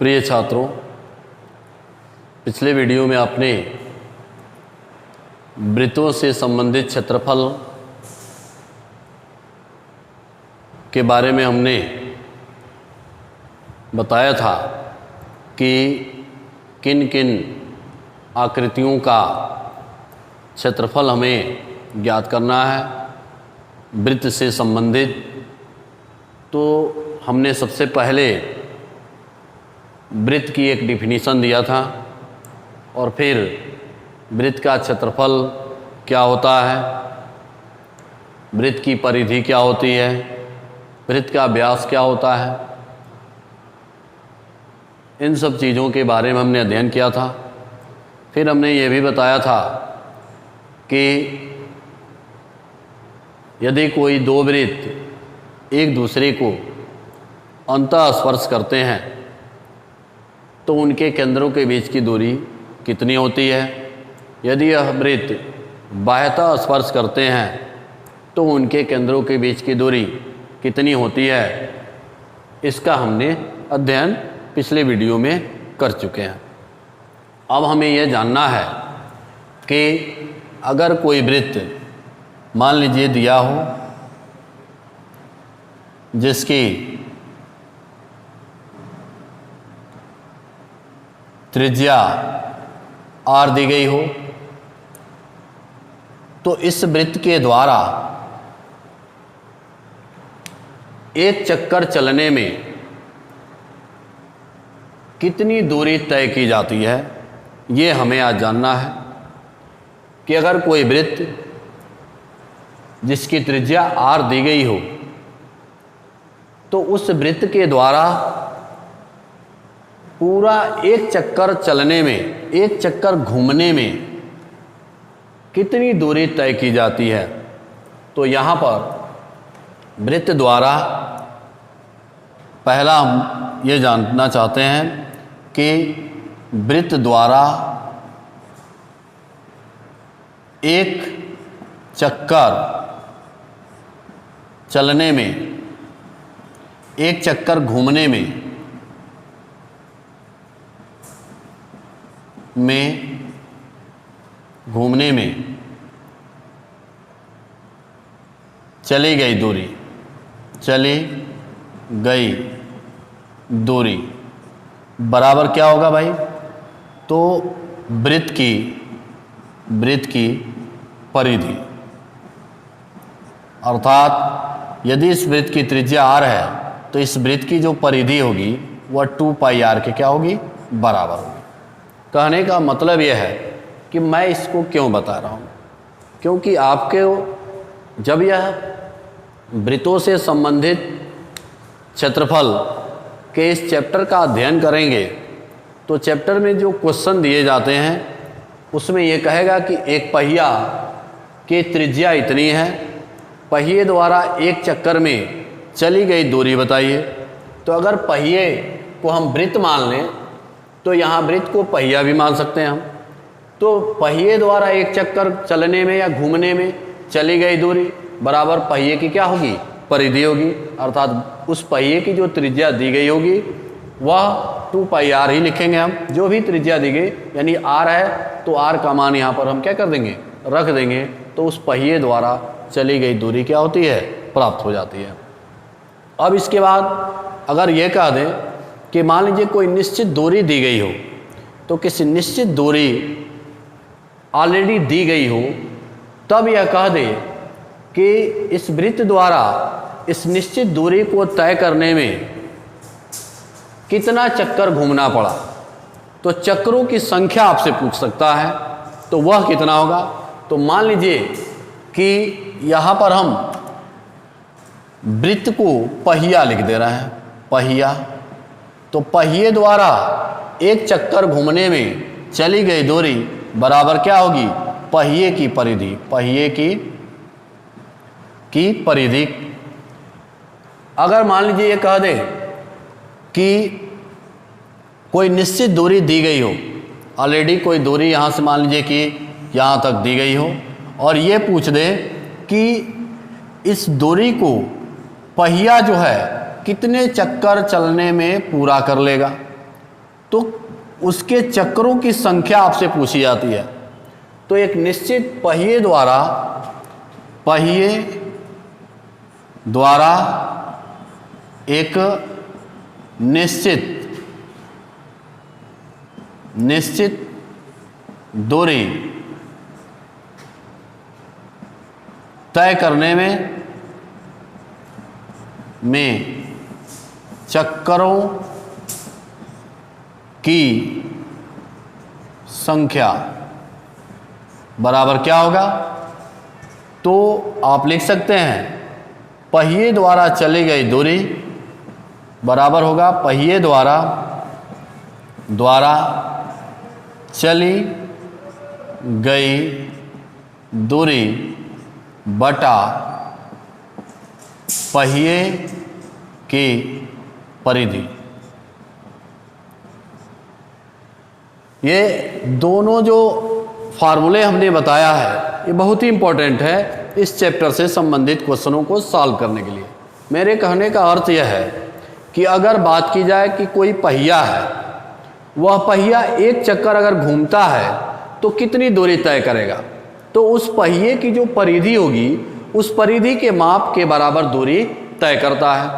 प्रिय छात्रों, पिछले वीडियो में आपने वृत्तों से संबंधित क्षेत्रफल के बारे में हमने बताया था कि किन किन आकृतियों का क्षेत्रफल हमें ज्ञात करना है वृत्त से संबंधित। तो हमने सबसे पहले वृत्त की एक डिफिनीशन दिया था और फिर वृत्त का क्षेत्रफल क्या होता है, वृत्त की परिधि क्या होती है, वृत्त का व्यास क्या होता है, इन सब चीज़ों के बारे में हमने अध्ययन किया था। फिर हमने ये भी बताया था कि यदि कोई दो वृत्त एक दूसरे को अंतः स्पर्श करते हैं तो उनके केंद्रों के बीच की दूरी कितनी होती है। यदि यह वृत्त बाह्यतः स्पर्श करते हैं तो उनके केंद्रों के बीच की दूरी कितनी होती है, इसका हमने अध्ययन पिछले वीडियो में कर चुके हैं। अब हमें यह जानना है कि अगर कोई वृत्त मान लीजिए दिया हो जिसकी त्रिज्या r दी गई हो, तो इस वृत्त के द्वारा एक चक्कर चलने में कितनी दूरी तय की जाती है, ये हमें आज जानना है। कि अगर कोई वृत्त जिसकी त्रिज्या r दी गई हो तो उस वृत्त के द्वारा पूरा एक चक्कर चलने में, एक चक्कर घूमने में कितनी दूरी तय की जाती है। तो यहाँ पर वृत्त द्वारा पहला हम ये जानना चाहते हैं कि वृत्त द्वारा एक चक्कर चलने में, एक चक्कर घूमने में चली गई दूरी बराबर क्या होगा भाई। तो वृत्त की परिधि, अर्थात यदि इस वृत्त की त्रिज्या r है तो इस वृत्त की जो परिधि होगी वह 2πr के क्या होगी, बराबर होगी। कहने का मतलब यह है कि मैं इसको क्यों बता रहा हूँ, क्योंकि आपके जब यह वृत्तों से संबंधित क्षेत्रफल के इस चैप्टर का अध्ययन करेंगे तो चैप्टर में जो क्वेश्चन दिए जाते हैं उसमें यह कहेगा कि एक पहिया की त्रिज्या इतनी है, पहिए द्वारा एक चक्कर में चली गई दूरी बताइए। तो अगर पहिए को हम वृत्त मान लें तो यहाँ वृत्त को पहिया भी मान सकते हैं हम। तो पहिए द्वारा एक चक्कर चलने में या घूमने में चली गई दूरी बराबर पहिए की क्या होगी, परिधि होगी। अर्थात उस पहिए की जो त्रिज्या दी गई होगी वह 2πr ही लिखेंगे हम। जो भी त्रिज्या दी गई यानी r है तो r का मान यहाँ पर हम क्या कर देंगे, रख देंगे। तो उस पहिए द्वारा चली गई दूरी क्या होती है, प्राप्त हो जाती है। अब इसके बाद अगर ये कह दें कि मान लीजिए कोई निश्चित दूरी दी गई हो, तो किसी निश्चित दूरी ऑलरेडी दी गई हो, तब यह कह दे कि इस वृत्त द्वारा इस निश्चित दूरी को तय करने में कितना चक्कर घूमना पड़ा, तो चक्रों की संख्या आपसे पूछ सकता है तो वह कितना होगा। तो मान लीजिए कि यहाँ पर हम वृत्त को पहिया लिख दे रहे हैं, पहिया। तो पहिए द्वारा एक चक्कर घूमने में चली गई दूरी बराबर क्या होगी, पहिए की परिधि, पहिए की परिधि। अगर मान लीजिए ये कह दे कि कोई निश्चित दूरी दी गई हो, ऑलरेडी कोई दूरी यहाँ से मान लीजिए कि यहाँ तक दी गई हो, और ये पूछ दे कि इस दूरी को पहिया जो है कितने चक्कर चलने में पूरा कर लेगा। तो उसके चक्रों की संख्या आपसे पूछी जाती है। तो एक निश्चित पहिए द्वारा एक निश्चित दूरी तय करने में चक्करों की संख्या बराबर क्या होगा? तो आप लिख सकते हैं पहिए द्वारा चली गई दूरी बराबर होगा पहिए द्वारा चली गई दूरी बटा पहिए की परिधि। ये दोनों जो फार्मूले हमने बताया है ये बहुत ही इंपॉर्टेंट है इस चैप्टर से संबंधित क्वेश्चनों को सॉल्व करने के लिए। मेरे कहने का अर्थ यह है कि अगर बात की जाए कि कोई पहिया है, वह पहिया एक चक्कर अगर घूमता है तो कितनी दूरी तय करेगा, तो उस पहिए की जो परिधि होगी उस परिधि के माप के बराबर दूरी तय करता है।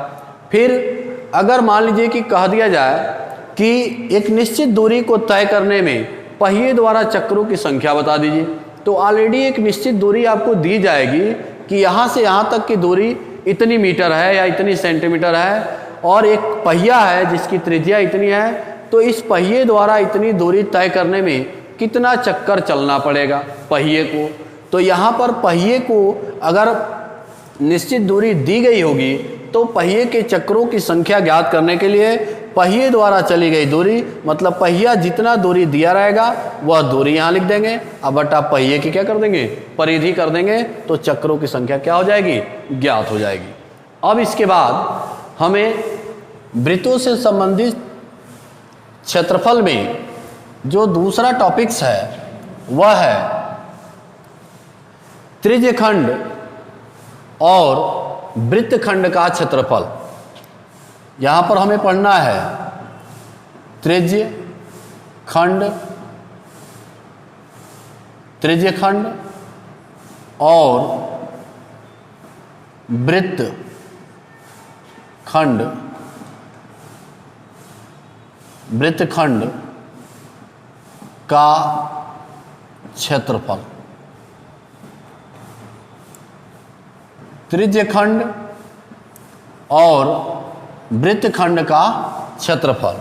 फिर अगर मान लीजिए कि कह दिया जाए कि एक निश्चित दूरी को तय करने में पहिए द्वारा चक्रों की संख्या बता दीजिए, तो ऑलरेडी एक निश्चित दूरी आपको दी जाएगी कि यहाँ से यहाँ तक की दूरी इतनी मीटर है या इतनी सेंटीमीटर है, और एक पहिया है जिसकी त्रिज्या इतनी है, तो इस पहिए द्वारा इतनी दूरी तय करने में कितना चक्कर चलना पड़ेगा पहिए को। तो यहाँ पर पहिए को अगर निश्चित दूरी दी गई होगी तो पहिए के चक्रों की संख्या ज्ञात करने के लिए पहिए द्वारा चली गई दूरी मतलब पहिया जितना दूरी दिया रहेगा वह दूरी यहाँ लिख देंगे, अब बटा पहिए की क्या कर देंगे, परिधि कर देंगे, तो चक्रों की संख्या क्या हो जाएगी, ज्ञात हो जाएगी। अब इसके बाद हमें वृत्तों से संबंधित क्षेत्रफल में जो दूसरा टॉपिक्स है वह है त्रिज्यखंड और वृत्तखंड का क्षेत्रफल। यहाँ पर हमें पढ़ना है त्रिज्यखंड और वृत्तखंड का क्षेत्रफल। त्रिज्यखंड और वृत्तखंड का क्षेत्रफल।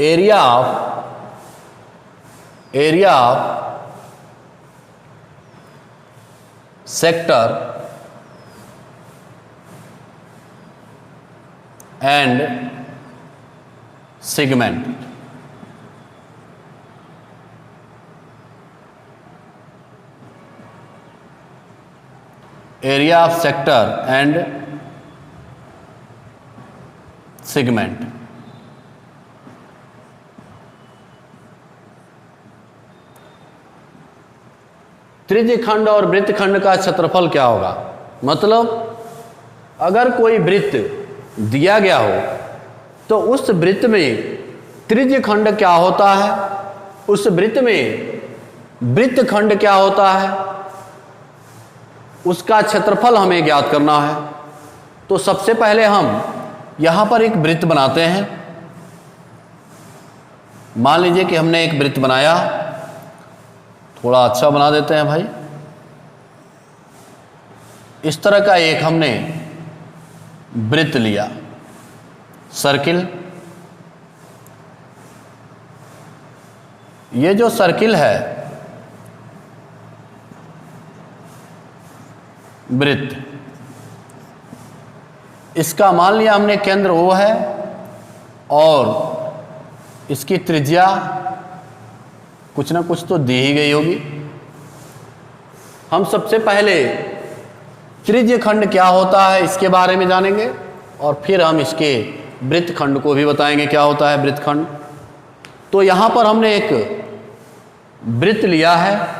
Area of sector and segment. Area of sector and segment. त्रिज्यखंड और वृत्तखंड का क्षेत्रफल क्या होगा, मतलब अगर कोई वृत्त दिया गया हो तो उस वृत्त में त्रिज्यखंड क्या होता है, उस वृत्त में वृत्तखंड क्या होता है, उसका क्षेत्रफल हमें ज्ञात करना है। तो सबसे पहले हम यहां पर एक वृत्त बनाते हैं। मान लीजिए कि हमने एक वृत्त बनाया, थोड़ा अच्छा बना देते हैं भाई। इस तरह का एक हमने वृत्त लिया, सर्किल। ये जो सर्किल है वृत्त, इसका मान लिया हमने केंद्र O है और इसकी त्रिज्या कुछ ना कुछ तो दी ही गई होगी। हम सबसे पहले त्रिज्यखंड क्या होता है इसके बारे में जानेंगे और फिर हम इसके वृत्तखंड को भी बताएंगे क्या होता है वृत्तखंड। तो यहां पर हमने एक वृत्त लिया है,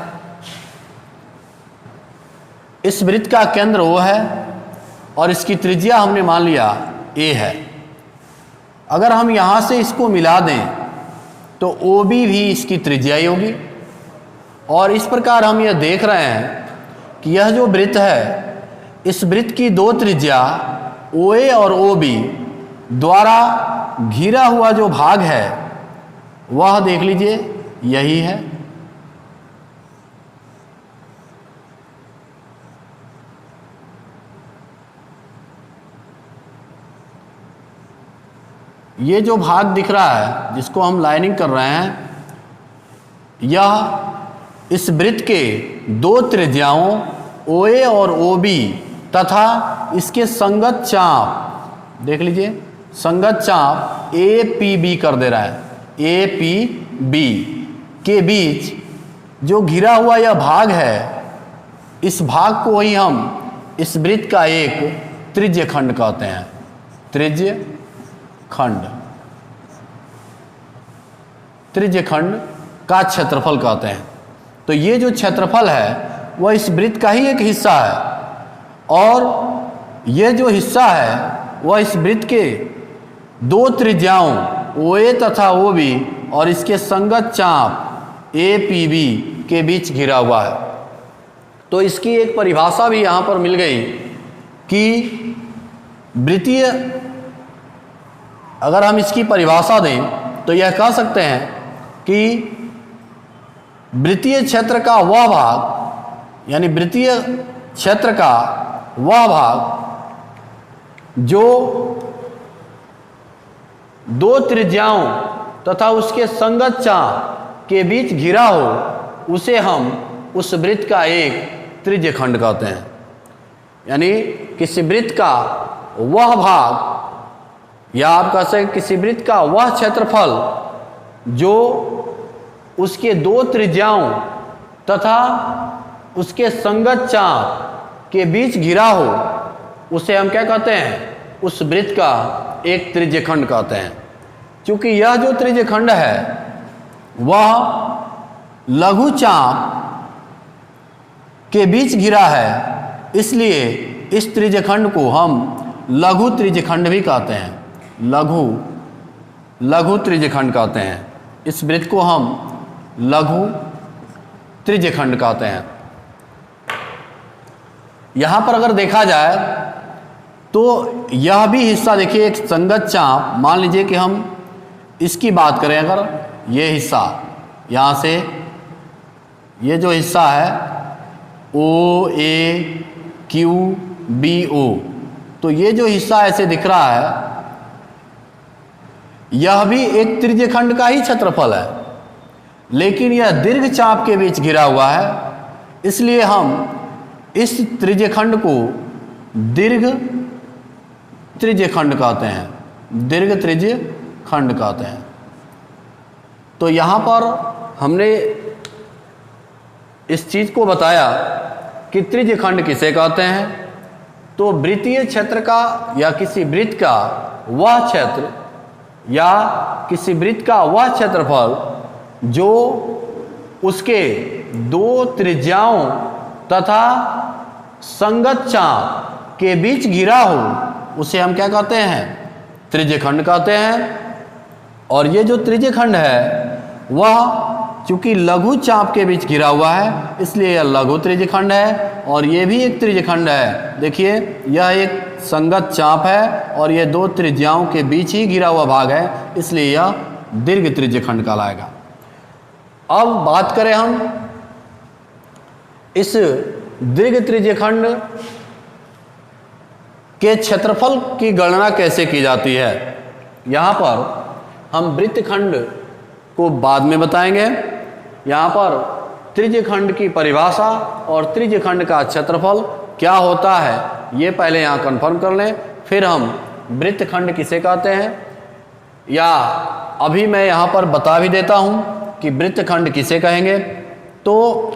इस वृत्त का केंद्र O है और इसकी त्रिज्या हमने मान लिया A है। अगर हम यहाँ से इसको मिला दें तो ओ बी भी इसकी त्रिज्या ही होगी। और इस प्रकार हम यह देख रहे हैं कि यह जो वृत्त है, इस वृत्त की दो त्रिज्या ओ ए और ओ बी द्वारा घिरा हुआ जो भाग है वह देख लीजिए यही है। ये जो भाग दिख रहा है जिसको हम लाइनिंग कर रहे हैं, यह इस वृत्त के दो त्रिज्याओं ओ ए और ओ बी तथा इसके संगत चाप, देख लीजिए संगत चाप ए पी बी कर दे रहा है, ए पी बी के बीच जो घिरा हुआ यह भाग है, इस भाग को ही हम इस वृत्त का एक त्रिज्य खंड कहते हैं। त्रिज्य खंड, त्रिज्य खंड का क्षेत्रफल कहते हैं। तो ये जो क्षेत्रफल है वह इस वृत्त का ही एक हिस्सा है और यह जो हिस्सा है वह इस वृत्त के दो त्रिज्याओं ओ ए तथा ओ बी और इसके संगत चाप ए पी बी के बीच घिरा हुआ है। तो इसकी एक परिभाषा भी यहाँ पर मिल गई कि वृत्तीय, अगर हम इसकी परिभाषा दें तो यह कह सकते हैं कि वृत्तीय क्षेत्र का वह भाग, यानी वृत्तीय क्षेत्र का वह भाग जो दो त्रिज्याओं तथा उसके संगत चाप के बीच घिरा हो, उसे हम उस वृत्त का एक त्रिज्य खंड कहते हैं। यानी किसी वृत्त का वह भाग, या आप कह सकते किसी वृत्त का वह क्षेत्रफल जो उसके दो त्रिज्याओं तथा उसके संगत चाप के बीच घिरा हो, उसे हम क्या कहते हैं? उस वृत्त का एक त्रिज्य खंड कहते हैं। क्योंकि यह जो त्रिज्य खंड है वह लघु चाप के बीच घिरा है, इसलिए इस त्रिज्य खंड को हम लघु त्रिज्य खंड भी कहते हैं। लघु त्रिज्य खंड कहते हैं। इस वृत्त को हम लघु त्रिज्य खंड कहते हैं। यहां पर अगर देखा जाए तो यह भी हिस्सा देखिए एक संगत चाप, मान लीजिए कि हम इसकी बात करें, अगर ये हिस्सा यहाँ से ये जो हिस्सा है ओ ए क्यू बी ओ, तो ये जो हिस्सा ऐसे दिख रहा है यह भी एक त्रिज्य खंड का ही क्षेत्रफल है, लेकिन यह दीर्घ चाप के बीच घिरा हुआ है, इसलिए हम इस त्रिज्य खंड को दीर्घ त्रिज्य खंड कहते हैं। दीर्घ त्रिज्य खंड कहते हैं। तो यहाँ पर हमने इस चीज को बताया कि त्रिज्य खंड किसे कहते हैं। तो वृत्तीय क्षेत्र का या किसी वृत्त का वह क्षेत्र या किसी वृत्त का वह क्षेत्रफल जो उसके दो त्रिज्याओं तथा संगत चाप के बीच घिरा हो, उसे हम क्या कहते हैं? त्रिज्य खंड कहते हैं। और ये जो त्रिज्य खंड है वह चूंकि लघु चाप के बीच घिरा हुआ है, इसलिए यह लघु त्रिज्य खंड है। और ये भी एक त्रिज्य खंड है। देखिए यह एक संगत चाप है और यह दो त्रिज्याओं के बीच ही घिरा हुआ भाग है, इसलिए यह दीर्घ त्रिज्य खंड कहलाएगा। अब बात करें हम इस दीर्घ त्रिज्य खंड के क्षेत्रफल की गणना कैसे की जाती है। यहाँ पर हम वृत्तखंड को बाद में बताएंगे। यहाँ पर त्रिज्य खंड की परिभाषा और त्रिज्य खंड का क्षेत्रफल क्या होता है ये पहले यहाँ कंफर्म कर लें, फिर हम वृत्तखंड किसे कहते हैं, या अभी मैं यहाँ पर बता भी देता हूँ कि वृत्तखंड किसे कहेंगे। तो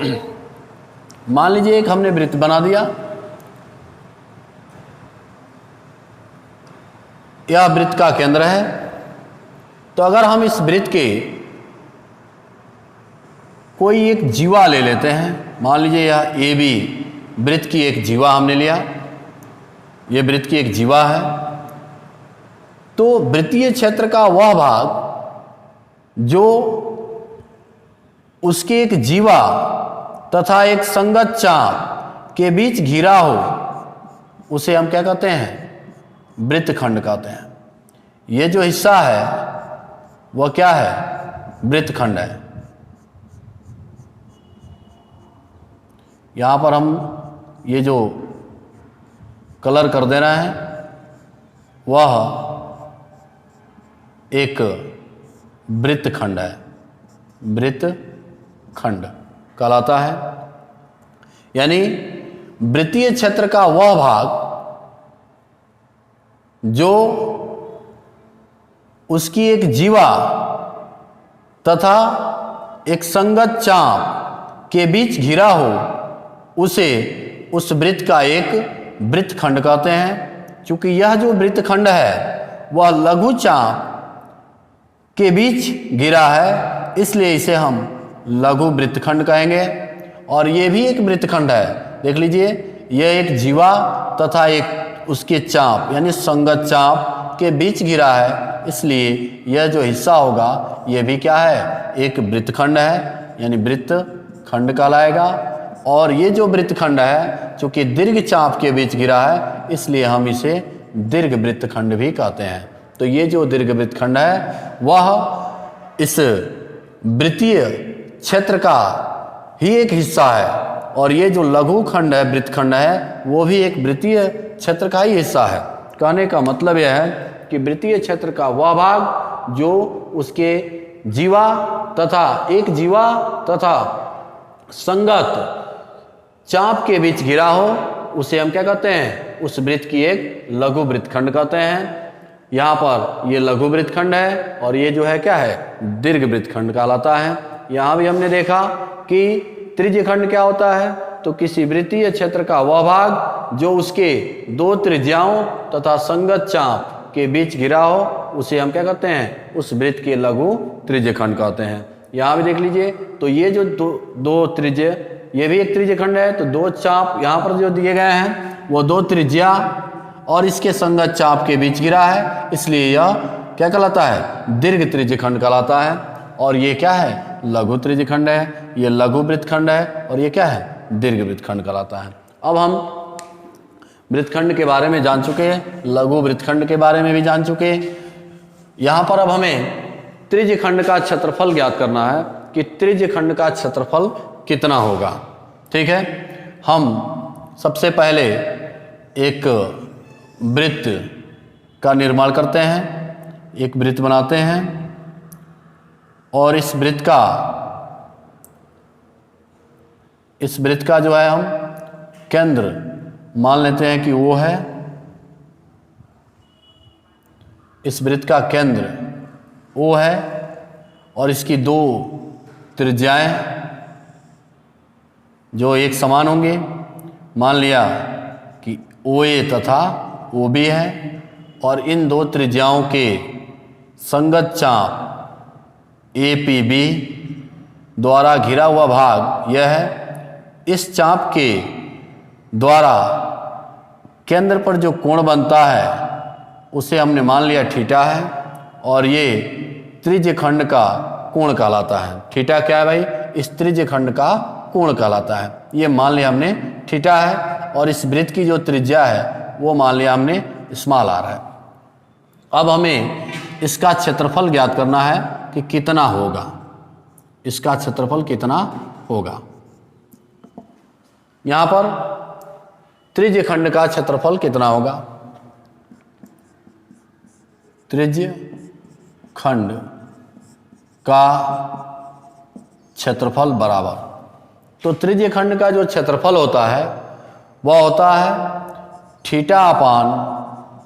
मान लीजिए एक हमने वृत्त बना दिया, यह वृत्त का केंद्र है। तो अगर हम इस वृत्त के कोई एक जीवा ले लेते हैं, मान लीजिए यह ए बी वृत्त की एक जीवा हमने लिया, यह वृत्त की एक जीवा है। तो वृत्तीय क्षेत्र का वह भाग जो उसके एक जीवा तथा एक संगत चाप के बीच घिरा हो उसे हम क्या कहते हैं? वृत्तखंड कहते हैं। ये जो हिस्सा है वह क्या है? वृत्तखंड है। यहां पर हम ये जो कलर कर दे रहे हैं वह एक वृत्तखंड है, वृत्तखंड कहलाता है। यानी वृत्तीय क्षेत्र का वह भाग जो उसकी एक जीवा तथा एक संगत चाप के बीच घिरा हो उसे उस वृत्त का एक वृत्तखंड कहते हैं। क्योंकि यह जो वृत्तखंड है वह लघु चाप के बीच घिरा है, इसलिए इसे हम लघु वृत्तखंड कहेंगे। और यह भी एक वृत्तखंड है, देख लीजिए, यह एक जीवा तथा एक उसके चाप यानी संगत चाप के बीच घिरा है, इसलिए यह जो हिस्सा होगा यह भी क्या है? एक वृत्तखंड है, यानी वृत्तखंड कहलाएगा। और ये जो वृत्तखंड है चूंकि दीर्घ चाप के बीच घिरा है, इसलिए हम इसे दीर्घ वृत्तखंड भी कहते हैं। तो ये जो दीर्घ वृत्तखंड है वह इस वृत्तीय क्षेत्र का ही एक हिस्सा है, और ये जो लघु खंड है, वृत्तखंड है, वो भी एक वृत्तीय क्षेत्र का ही हिस्सा है। कहने का मतलब यह है कि वृत्तीय क्षेत्र का वह भाग जो उसके जीवा तथा एक जीवा तथा संगत चाप के बीच घिरा हो उसे हम क्या कहते हैं? उस वृत्त की एक लघु वृत्तखंड कहते हैं। यहाँ पर ये लघु वृत्तखंड है और ये जो है क्या है? दीर्घ वृत्तखंड कहलाता है। यहाँ भी हमने देखा कि त्रिज्यखंड क्या होता है? तो किसी वृत्तीय क्षेत्र का वह भाग जो उसके दो त्रिज्याओं तथा संगत चाप के बीच घिरा हो उसे हम क्या कहते हैं? उस वृत्त के लघु त्रिज्यखंड कहते हैं। यहाँ भी देख लीजिए, तो ये जो दो त्रिज्य, ये भी एक त्रिज्यखंड है। तो दो चाप यहाँ पर जो दिए गए हैं वो दो त्रिज्या और इसके संगत चाप के बीच गिरा है, इसलिए यह क्या कहलाता है? दीर्घ त्रिज्यखंड कहलाता है। और ये क्या है? लघु त्रिज्यखंड है। ये लघु वृत्तखंड है और ये क्या है? दीर्घ वृत्तखंड कहलाता है। अब हम वृत्तखंड के बारे में जान चुके हैं, लघु वृत्तखंड के बारे में भी जान चुके हैं। यहाँ पर अब हमें त्रिज्यखंड का क्षेत्रफल ज्ञात करना है कि त्रिज्यखंड का क्षेत्रफल कितना होगा। ठीक है, हम सबसे पहले एक वृत्त का निर्माण करते हैं, एक वृत्त बनाते हैं और इस वृत्त का जो है हम केंद्र मान लेते हैं कि वो है, इस वृत्त का केंद्र वो है और इसकी दो त्रिज्याएं जो एक समान होंगे। मान लिया कि OA तथा OB है और इन दो त्रिज्याओं के संगत चाप APB द्वारा घिरा हुआ भाग यह है। इस चाप के द्वारा केंद्र पर जो कोण बनता है उसे हमने मान लिया थीटा है और ये त्रिज्यखंड का कोण कहलाता है। थीटा क्या है भाई? इस त्रिज्यखंड का कोण कहलाता है। ये मान लिया हमने थीटा है और इस वृत्त की जो त्रिज्या है वो मान लिया हमने स्मॉल r है। अब हमें इसका क्षेत्रफल ज्ञात करना है कि कितना होगा, इसका क्षेत्रफल कितना होगा। यहां पर त्रिज्यखंड का क्षेत्रफल कितना होगा? त्रिज्यखंड का क्षेत्रफल बराबर, तो त्रिज्यखंड का जो क्षेत्रफल होता है वह होता है थीटा अपान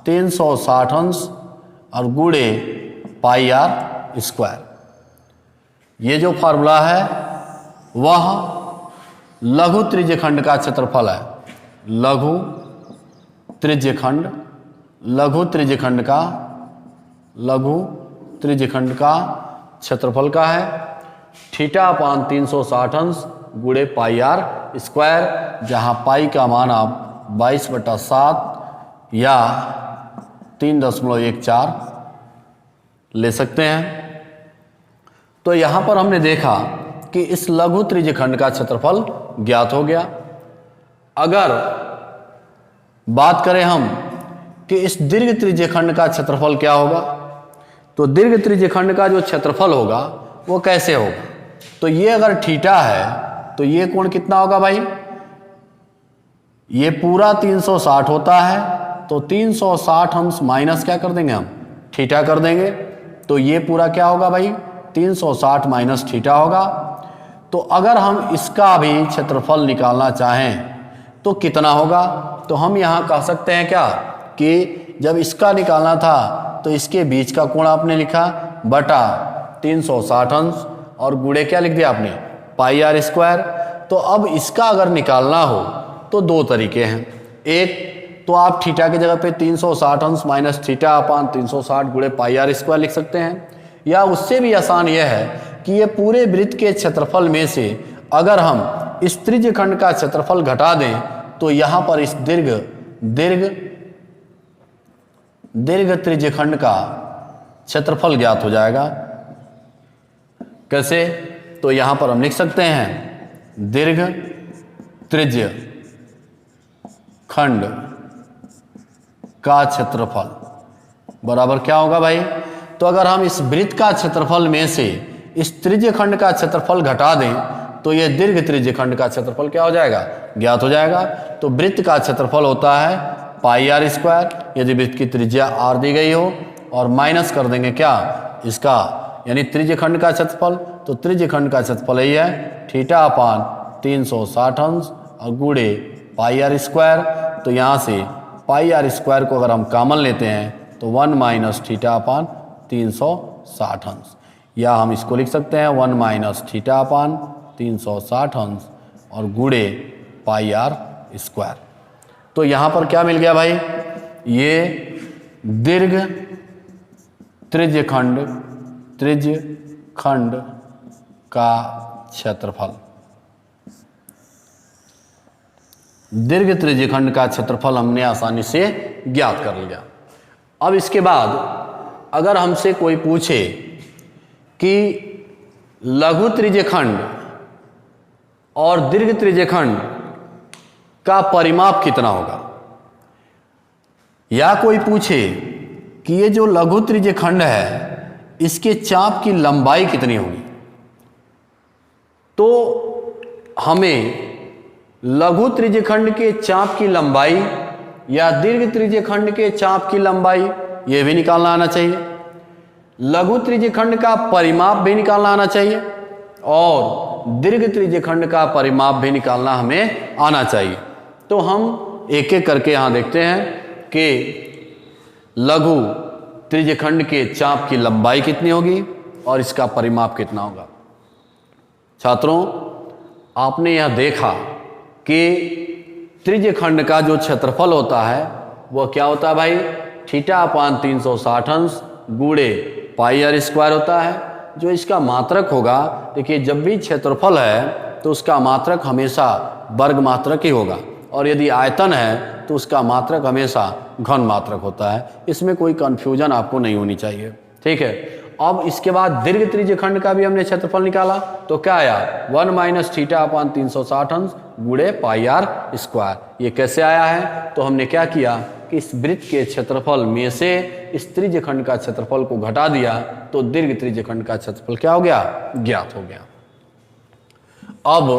360 अंश और गुणे पाई r स्क्वायर। ये जो फार्मूला है वह लघु त्रिज्यखंड का क्षेत्रफल है। लघु त्रिज्यखंड का क्षेत्रफल का है थीटा अपान 360 अंश गुणे पाई r स्क्वायर, जहाँ पाई का मान आप 22/7 या 3.14 ले सकते हैं। तो यहाँ पर हमने देखा कि इस लघु त्रिज्यखंड का क्षेत्रफल ज्ञात हो गया। अगर बात करें हम कि इस दीर्घ त्रिज्यखंड का क्षेत्रफल क्या होगा, तो दीर्घ त्रिज्यखंड का जो क्षेत्रफल होगा वो कैसे होगा, तो ये अगर थीटा है तो ये कोण कितना होगा भाई, ये पूरा 360 होता है, तो 360 अंश माइनस क्या कर देंगे हम, थीटा कर देंगे, तो ये पूरा क्या होगा भाई 360 माइनस थीटा होगा। तो अगर हम इसका भी क्षेत्रफल निकालना चाहें तो कितना होगा, तो हम यहाँ कह सकते हैं क्या कि जब इसका निकालना था तो इसके बीच का कोण आपने लिखा बटा 360 अंश और गुणे क्या लिख दिया आपने पाई आर स्क्वायर। तो अब इसका अगर निकालना हो तो दो तरीके हैं, एक तो आप थीटा की जगह पे 360 अंश माइनस थीटा अपान 360 गुणे पाई आर स्क्वायर लिख सकते हैं, या उससे भी आसान यह है कि ये पूरे वृत्त के क्षेत्रफल में से अगर हम इस त्रिज्यखंड का क्षेत्रफल घटा दें तो यहाँ पर इस दीर्घ त्रिज्यखंड का क्षेत्रफल ज्ञात हो जाएगा। कैसे, तो यहाँ पर हम लिख सकते हैं दीर्घ त्रिज्य खंड का क्षेत्रफल बराबर क्या होगा भाई, तो अगर हम इस वृत्त का क्षेत्रफल में से इस त्रिज्यखंड का क्षेत्रफल घटा दें तो ये दीर्घ त्रिज्यखंड का क्षेत्रफल क्या हो जाएगा, ज्ञात हो जाएगा। तो वृत्त का क्षेत्रफल होता है पाई आर स्क्वायर, यदि वृत्त की त्रिज्या आर दी गई हो, और माइनस कर देंगे क्या इसका यानी त्रिज्यखंड का क्षेत्रफल, तो त्रिज्यखंड का क्षेत्रफल यही है थीटा अपान 360 अंश और गुणे पाई आर स्क्वायर। तो यहाँ से पाई आर स्क्वायर को अगर हम कॉमन लेते हैं तो 1 माइनस थीटा अपान 360 अंश, या हम इसको लिख सकते हैं 1 माइनस थीटा अपान 360 अंश और गुणे पाई आर स्क्वायर। तो यहाँ पर क्या मिल गया भाई, ये दीर्घ त्रिज्यखंड का क्षेत्रफल, दीर्घ त्रिज्यखंड का क्षेत्रफल हमने आसानी से ज्ञात कर लिया। अब इसके बाद अगर हमसे कोई पूछे कि लघु त्रिज्यखंड और दीर्घ त्रिज्यखंड का परिमाप कितना होगा, या कोई पूछे कि ये जो लघु त्रिज्यखंड है इसके चाप की लंबाई कितनी होगी, तो हमें लघु त्रिज्यखंड के चाप की लंबाई या दीर्घ त्रिज्यखंड के चाप की लंबाई ये भी निकालना आना चाहिए, लघु त्रिज्यखंड का परिमाप भी निकालना आना चाहिए और दीर्घ त्रिज्यखंड का परिमाप भी निकालना हमें आना चाहिए। तो हम एक एक करके यहाँ देखते हैं कि लघु त्रिज्यखंड के चाप की लंबाई कितनी होगी और इसका परिमाप कितना होगा। छात्रों, आपने यह देखा कि त्रिज्यखंड का जो क्षेत्रफल होता है वह क्या होता है भाई, थीटा अपान 360 अंश गुणे पाई आर स्क्वायर होता है। जो इसका मात्रक होगा, देखिए जब भी क्षेत्रफल है तो उसका मात्रक हमेशा वर्ग मात्रक ही होगा, और यदि आयतन है तो उसका मात्रक हमेशा घन मात्रक होता है। इसमें कोई कन्फ्यूजन आपको नहीं होनी चाहिए, ठीक है। अब इसके बाद दीर्घ त्रिज्यखंड का भी हमने क्षेत्रफल निकाला, तो क्या आया 1 माइनस थीटा अपान 360 अंश गुणे पाई आर स्क्वायर। ये कैसे आया है, तो हमने क्या किया कि इस वृत्त के क्षेत्रफल में से इस त्रिज्यखंड का क्षेत्रफल को घटा दिया तो दीर्घ त्रिज्यखंड का क्षेत्रफल क्या हो गया, ज्ञात हो गया। अब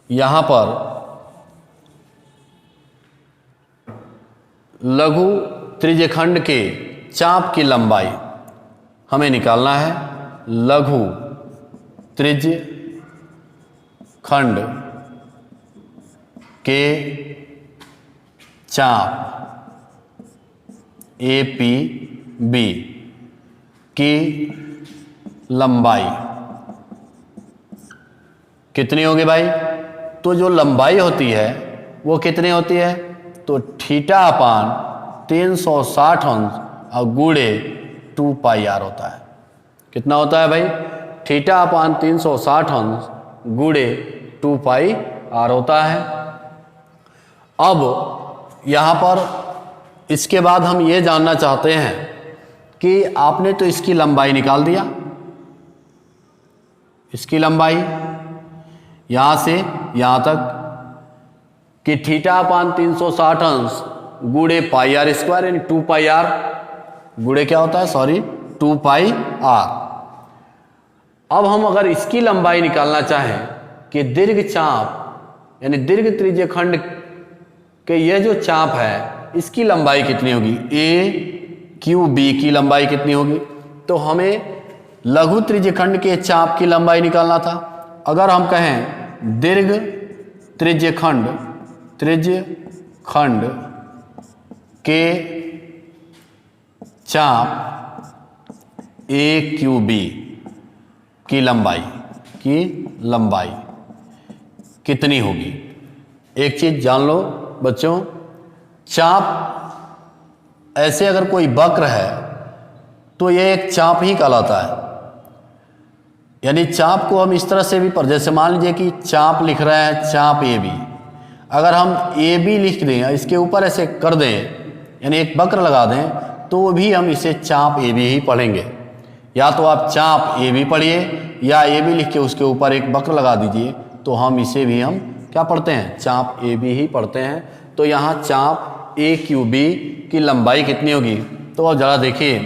यहां पर लघु त्रिज्यखंड के चाप की लंबाई हमें निकालना है। लघु त्रिज्यखंड के चाप APB की लंबाई कितनी होगी भाई, तो जो लंबाई होती है वो कितनी होती है, तो थीटा अपान 360 अंश और गुणे 2 पाई आर होता है। कितना होता है भाई, थीटा अपान 360 अंश गुणे 2 पाई आर होता है। अब यहाँ पर इसके बाद हम ये जानना चाहते हैं कि आपने तो इसकी लंबाई निकाल दिया, इसकी लंबाई यहाँ से यहाँ तक कि θ/360 गुणे पाई आर स्क्वायर यानी 2 पाई आर गुणे क्या होता है, सॉरी 2 पाई आर। अब हम अगर इसकी लंबाई निकालना चाहें कि दीर्घ चाप यानी दीर्घ त्रिज्य खंड के ये जो चाप है इसकी लंबाई कितनी होगी, ए क्यू बी की लंबाई कितनी होगी, तो हमें लघु त्रिज्य खंड के चाप की लंबाई निकालना था। अगर हम कहें दीर्घ त्रिज्य खंड के चाप ए क्यू बी की लंबाई कितनी होगी। एक चीज जान लो बच्चों, चाप ऐसे अगर कोई वक्र है तो यह एक चाप ही कहलाता है। यानी चाप को हम इस तरह से भी जैसे मान लीजिए कि चाप लिख रहे हैं, चाप ए बी, अगर हम ए बी लिख दें इसके ऊपर ऐसे कर दें यानी एक वक्र लगा दें तो भी हम इसे चाप ए बी ही पढ़ेंगे। या तो आप चाप ए बी पढ़िए या ए बी लिख के उसके ऊपर एक वक्र लगा दीजिए, तो हम इसे भी हम क्या पढ़ते हैं, चाप ए बी ही पढ़ते हैं। तो यहाँ चाप ए क्यू बी की लंबाई कितनी होगी, तो अब ज़रा देखिए,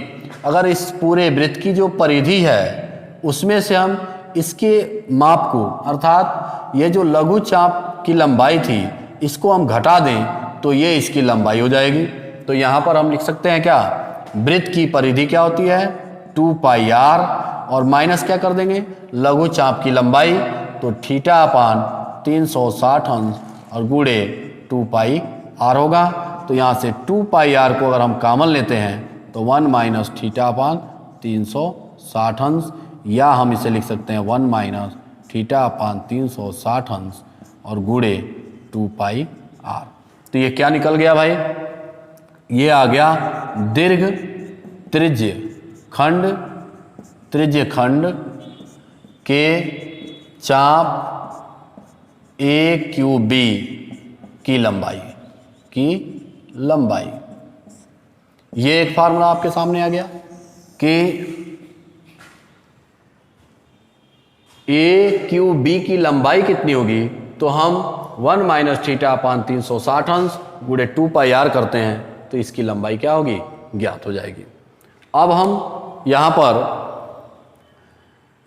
अगर इस पूरे वृत्त की जो परिधि है उसमें से हम इसके माप को अर्थात ये जो लघु चाप की लंबाई थी इसको हम घटा दें तो ये इसकी लंबाई हो जाएगी। तो यहाँ पर हम लिख सकते हैं क्या, वृत्त की परिधि क्या होती है 2 पाई आर और माइनस क्या कर देंगे लघु चाप की लंबाई, तो θ/360 और गुणे 2 पाई आर होगा। तो यहाँ से 2 पाई आर को अगर हम कॉमन लेते हैं तो 1 माइनस θ/360 या हम इसे लिख सकते हैं 1 माइनस θ/360 और गुणे 2 पाई आर। तो ये क्या निकल गया भाई, ये आ गया दीर्घ त्रिज्य खंड के चाप ए क्यू बी की लंबाई। ये एक फार्मूला आपके सामने आ गया कि ए क्यू बी की लंबाई कितनी होगी, तो हम 1 माइनस θ/360 गुणे 2 पाई आर करते हैं तो इसकी लंबाई क्या होगी, ज्ञात हो जाएगी। अब हम यहाँ पर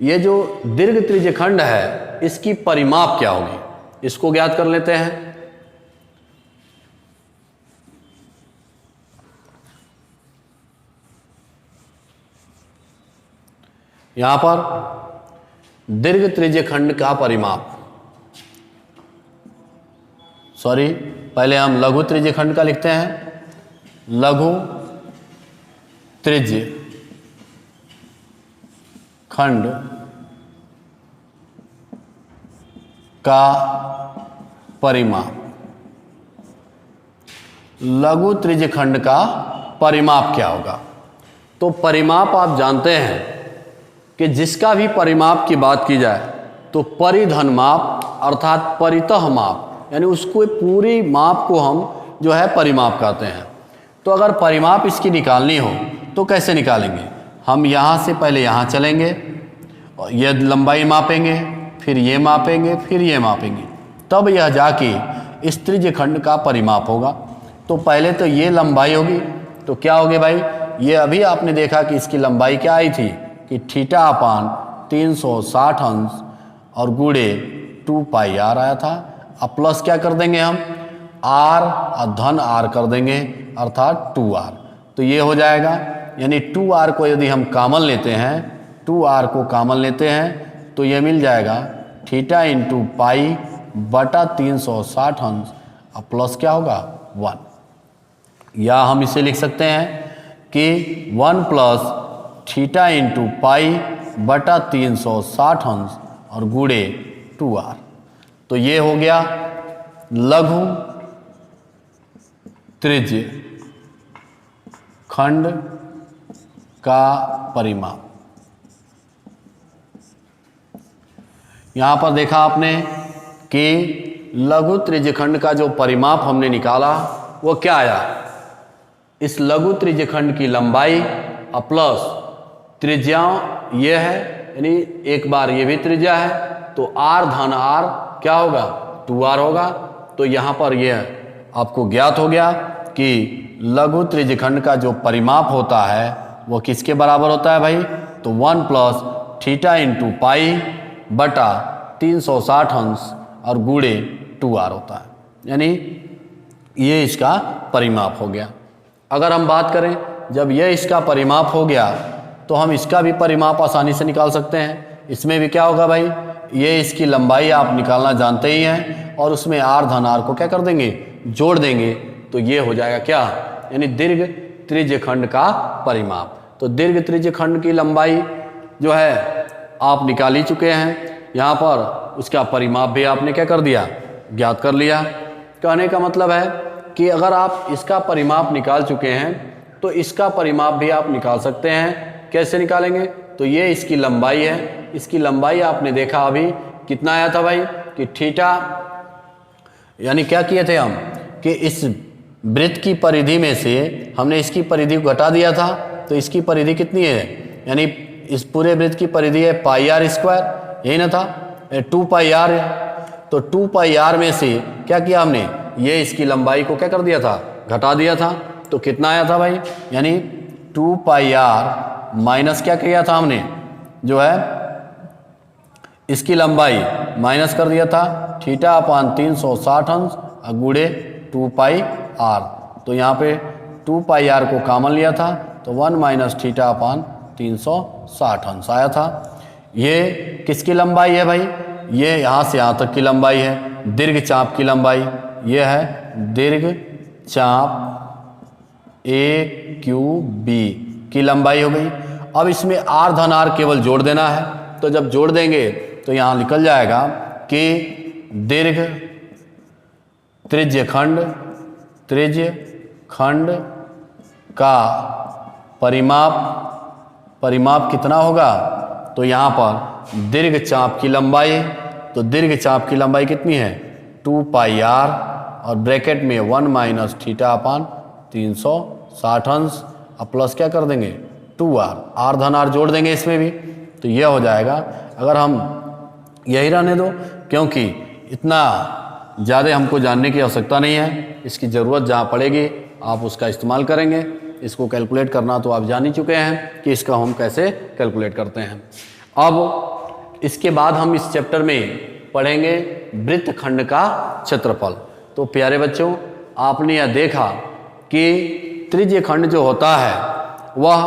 ये जो दीर्घ त्रिज्य खंड है इसकी परिमाप क्या होगी, इसको ज्ञात कर लेते हैं। यहाँ पर दीर्घ त्रिज्य खंड का परिमाप, सॉरी पहले हम लघु त्रिज्य खंड का लिखते हैं। लघु त्रिज्य खंड का परिमाप, लघु त्रिज्य खंड का परिमाप क्या होगा, तो परिमाप आप जानते हैं कि जिसका भी परिमाप की बात की जाए तो परिधन माप अर्थात परितः माप यानी उसको पूरी माप को हम जो है परिमाप कहते हैं। तो अगर परिमाप इसकी निकालनी हो तो कैसे निकालेंगे, हम यहाँ से पहले यहाँ चलेंगे और ये लंबाई मापेंगे, फिर ये मापेंगे, फिर ये मापेंगे, तब यह जाके इस त्रिज्य खंड का परिमाप होगा। तो पहले तो ये लंबाई होगी, तो क्या होगी भाई, ये अभी आपने देखा कि इसकी लंबाई क्या आई थी कि θ/360 और गुणे 2 पाई आर आया था। अब प्लस क्या कर देंगे हम, आर और धन आर कर देंगे अर्थात 2r, तो ये हो जाएगा। यानी 2r को यदि हम कॉमन लेते हैं, 2r को कॉमन लेते हैं तो ये मिल जाएगा θ × π/360 और प्लस क्या होगा 1, या हम इसे लिख सकते हैं कि 1 प्लस θ × π/360 और गुणे 2r। तो ये हो गया लघु त्रिज्य खंड का परिमाप। यहाँ पर देखा आपने कि लघु त्रिज्य खंड का जो परिमाप हमने निकाला वो क्या आया, इस लघु त्रिज्यखंड की लंबाई प्लस त्रिज्या ये है, यानी एक बार ये भी त्रिज्या है, तो r धन r क्या होगा 2r होगा। तो यहाँ पर यह आपको ज्ञात हो गया कि लघु त्रिज्यखंड का जो परिमाप होता है वो किसके बराबर होता है भाई, तो 1 प्लस थीटा इंटू पाई बटा 360 अंश और गुणे 2r होता है, यानी ये इसका परिमाप हो गया। अगर हम बात करें जब यह इसका परिमाप हो गया तो हम इसका भी परिमाप आसानी से निकाल सकते हैं। इसमें भी क्या होगा भाई, ये इसकी लंबाई आप निकालना जानते ही हैं और उसमें r धन r को क्या कर देंगे, जोड़ देंगे, तो ये हो जाएगा क्या, यानी दीर्घ त्रिज्यखंड का परिमाप। तो दीर्घ त्रिज्यखंड की लंबाई जो है आप निकाल ही चुके हैं, यहाँ पर उसका परिमाप भी आपने क्या कर दिया, ज्ञात कर लिया। कहने का मतलब है कि अगर आप इसका परिमाप निकाल चुके हैं तो इसका परिमाप भी आप निकाल सकते हैं। कैसे निकालेंगे, तो ये इसकी लंबाई है, इसकी लंबाई आपने देखा अभी कितना आया था भाई कि थीटा, यानी क्या किए थे हम कि इस वृत्त की परिधि में से हमने इसकी परिधि को घटा दिया था, तो इसकी परिधि कितनी है, यानी इस पूरे वृत्त की परिधि है पाई आर स्क्वायर, यही ना था 2 पाई आर है। तो 2 पाई आर में से क्या किया हमने, ये इसकी लंबाई को क्या कर दिया था, घटा दिया था, तो कितना आया था भाई, यानी 2 पाई आर माइनस क्या किया था हमने, जो है इसकी लंबाई माइनस कर दिया था थीटा अपान 360 अंश गुणे 2 पाई आर। तो यहाँ पे 2 पाई आर को कॉमन लिया था तो 1 माइनस थीटा अपान 360 अंश आया था। ये किसकी लंबाई है भाई, ये यहाँ से यहाँ तक की लंबाई है, दीर्घ चाप की लंबाई ये है, दीर्घ चाप ए क्यू बी की लंबाई हो गई। अब इसमें r धन r केवल जोड़ देना है, तो जब जोड़ देंगे तो यहाँ निकल जाएगा कि दीर्घ त्रिज्यखंड का परिमाप कितना होगा, तो यहाँ पर दीर्घ चाप की लंबाई, तो दीर्घ चाप की लंबाई कितनी है 2 पाई आर और ब्रैकेट में 1 माइनस थीटा अपान 360 अंश अब प्लस क्या कर देंगे 2r, r धन r जोड़ देंगे इसमें भी, तो यह हो जाएगा। अगर हम यही रहने दो, क्योंकि इतना ज़्यादा हमको जानने की आवश्यकता नहीं है, इसकी ज़रूरत जहाँ पड़ेगी आप उसका इस्तेमाल करेंगे। इसको कैलकुलेट करना तो आप जान ही चुके हैं कि इसका हम कैसे कैलकुलेट करते हैं। अब इसके बाद हम इस चैप्टर में पढ़ेंगे वृत्तखंड का क्षेत्रफल। तो प्यारे बच्चों, आपने यह देखा कि त्रिज्यखंड जो होता है वह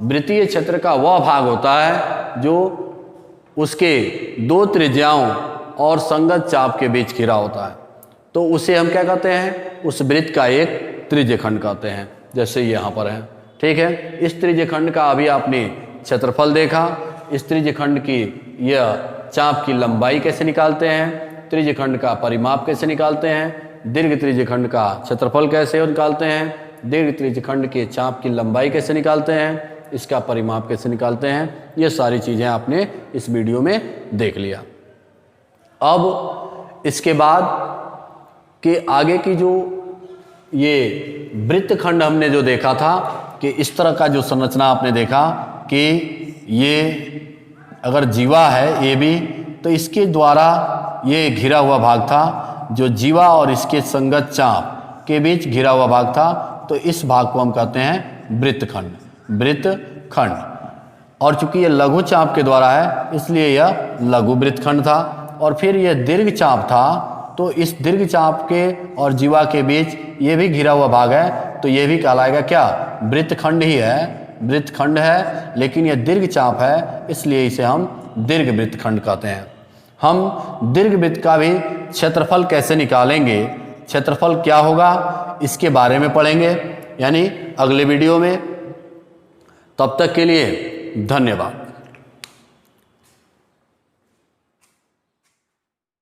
वृत्तीय क्षेत्र का वह भाग होता है जो उसके दो त्रिज्याओं और संगत चाप के बीच घिरा होता है, तो उसे हम क्या कहते हैं, उस वृत्त का एक त्रिज्यखंड कहते हैं, जैसे यहाँ पर है। ठीक है, इस त्रिज्यखंड का अभी आपने क्षेत्रफल देखा, इस त्रिज्यखंड की यह चाप की लंबाई कैसे निकालते हैं, त्रिज्यखंड का परिमाप कैसे निकालते हैं, दीर्घ त्रिज्यखंड का क्षेत्रफल कैसे निकालते हैं, दीर्घ त्रिज्यखंड के चाप की लंबाई कैसे निकालते हैं, इसका परिमाप कैसे निकालते हैं, ये सारी चीज़ें आपने इस वीडियो में देख लिया। अब इसके बाद के आगे की जो ये वृत्तखंड हमने जो देखा था कि इस तरह का जो संरचना आपने देखा कि ये अगर जीवा है ये भी, तो इसके द्वारा ये घिरा हुआ भाग था जो जीवा और इसके संगत चाप के बीच घिरा हुआ भाग था, तो इस भाग को हम कहते हैं वृत्तखंड। और चूंकि ये लघु चाप के द्वारा है इसलिए यह लघु वृत्तखंड था। और फिर यह दीर्घ चाप था, तो इस दीर्घ चाप के और जीवा के बीच ये भी घिरा हुआ भाग है, तो ये भी कहलाएगा क्या, वृत्तखंड ही है, वृत्तखंड है, लेकिन यह दीर्घ चाप है इसलिए इसे हम दीर्घ वृत्तखंड कहते हैं। हम दीर्घ वृत्त का भी क्षेत्रफल कैसे निकालेंगे, क्षेत्रफल क्या होगा, इसके बारे में पढ़ेंगे यानी अगले वीडियो में। तब तक के लिए धन्यवाद।